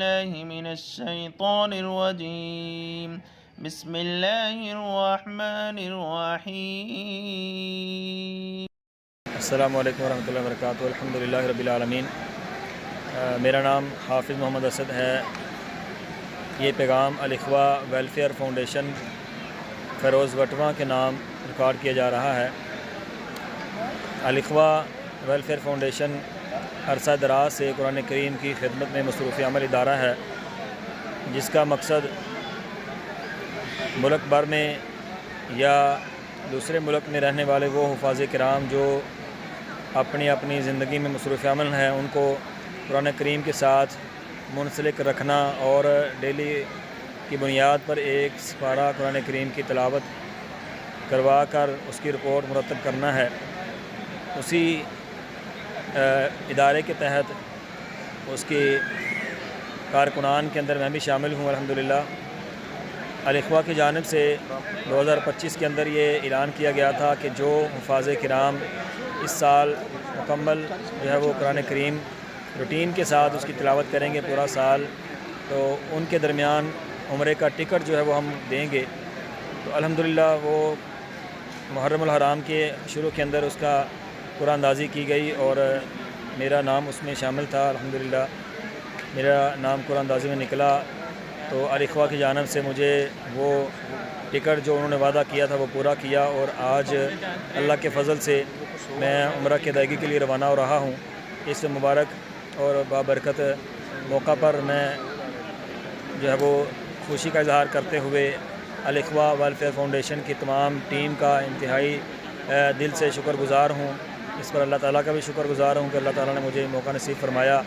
بالله من الشيطان الرجيم بسم الله الرحمن الرحيم. السلام علیکم ورحمۃ اللہ وبرکاتہ. الحمدللہ رب العالمین. میرا نام حافظ محمد اسد ہے. یہ پیغام الاخوہ ویلفیئر فاؤنڈیشن فیروز وٹواں کے نام ریکارڈ کیا جا رہا ہے. الاخوہ ویلفیئر فاؤنڈیشن عرصہ دراز سے قرآن کریم کی خدمت میں مصروف عمل ادارہ ہے، جس کا مقصد ملک بھر میں یا دوسرے ملک میں رہنے والے وہ حفاظ کرام جو اپنی زندگی میں مصروف عمل ہیں ان کو قرآن کریم کے ساتھ منسلک رکھنا اور ڈیلی کی بنیاد پر ایک سپارہ قرآن کریم کی تلاوت کروا کر اس کی رپورٹ مرتب کرنا ہے. اسی ادارے کے تحت اس کی کارکنان کے اندر میں بھی شامل ہوں الحمدللہ. الاخوہ کی جانب سے 2025 کے اندر یہ اعلان کیا گیا تھا کہ جو حفاظ کرام اس سال مکمل جو ہے وہ قرآن کریم روٹین کے ساتھ اس کی تلاوت کریں گے پورا سال، تو ان کے درمیان عمرے کا ٹکٹ جو ہے وہ ہم دیں گے. تو الحمدللہ وہ محرم الحرام کے شروع کے اندر اس کا قرآن اندازی کی گئی اور میرا نام اس میں شامل تھا. الحمدللہ میرا نام قرآن اندازی میں نکلا. تو الاخوہ کی جانب سے مجھے وہ ٹکٹ جو انہوں نے وعدہ کیا تھا وہ پورا کیا، اور آج اللہ کے فضل سے میں عمرہ کی ادائیگی کے لیے روانہ ہو رہا ہوں. اس مبارک اور بابرکت موقع پر میں جو ہے وہ خوشی کا اظہار کرتے ہوئے الاخوہ ویلفیئر فاؤنڈیشن کی تمام ٹیم کا انتہائی دل سے شکر گزار ہوں. اس پر اللہ تعالیٰ کا بھی شکر گزار ہوں کہ اللہ تعالیٰ نے مجھے موقع نصیب فرمایا.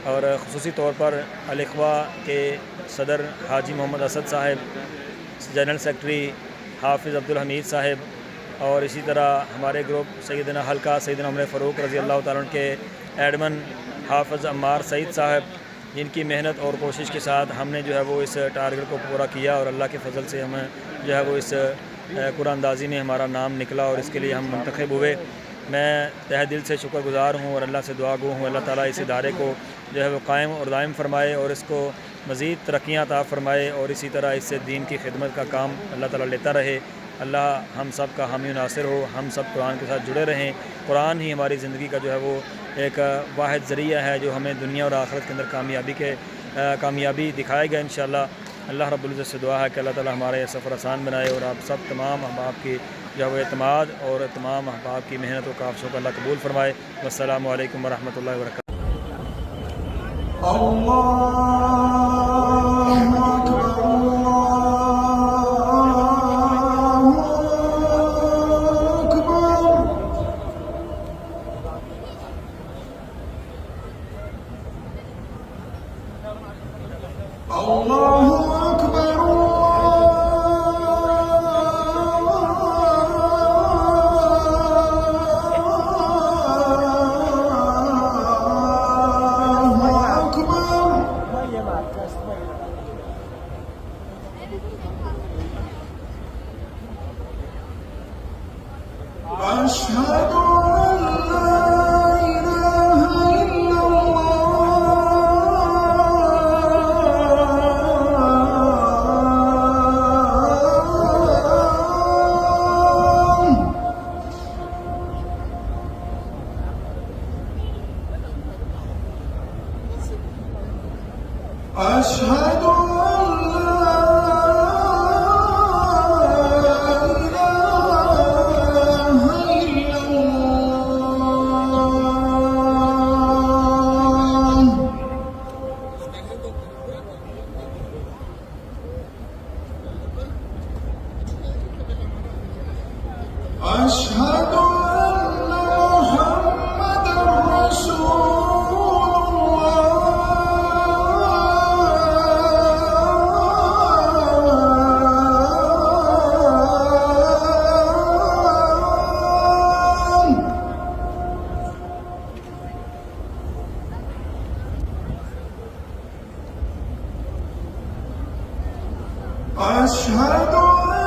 اور خصوصی طور پر الاخوہ کے صدر حاجی محمد اسد صاحب، جنرل سیکرٹری حافظ عبدالحمید صاحب، اور اسی طرح ہمارے گروپ سیدنا حلقہ سیدنا عمر فاروق رضی اللہ تعالیٰ عنہ کے ایڈمن حافظ عمار سعید صاحب، جن کی محنت اور کوشش کے ساتھ ہم نے جو ہے وہ اس ٹارگٹ کو پورا کیا، اور اللہ کے فضل سے ہمیں جو ہے وہ اس قرآن اندازی میں ہمارا نام نکلا اور اس کے لیے ہم منتخب ہوئے. میں تہہ دل سے شکر گزار ہوں اور اللہ سے دعا گو ہوں اللہ تعالیٰ اس ادارے کو جو ہے وہ قائم اور دائم فرمائے اور اس کو مزید ترقیاں عطا فرمائے، اور اسی طرح اس سے دین کی خدمت کا کام اللہ تعالیٰ لیتا رہے. اللہ ہم سب کا حامی و ناصر ہو، ہم سب قرآن کے ساتھ جڑے رہیں. قرآن ہی ہماری زندگی کا جو ہے وہ ایک واحد ذریعہ ہے جو ہمیں دنیا اور آخرت کے اندر کامیابی دکھائے گا انشاءاللہ. اللہ رب العزت سے دعا ہے کہ اللہ تعالیٰ ہمارا یہ سفر آسان بنائے اور آپ سب تمام احباب کی جو ہے وہ اعتماد اور تمام احباب کی محنت و کاوشوں کو اللہ قبول فرمائے. والسلام علیکم ورحمۃ اللہ وبرکاتہ. أشهد أن لا إله إلا الله. أشهد أشهد أن محمدًا رسول الله. أشهد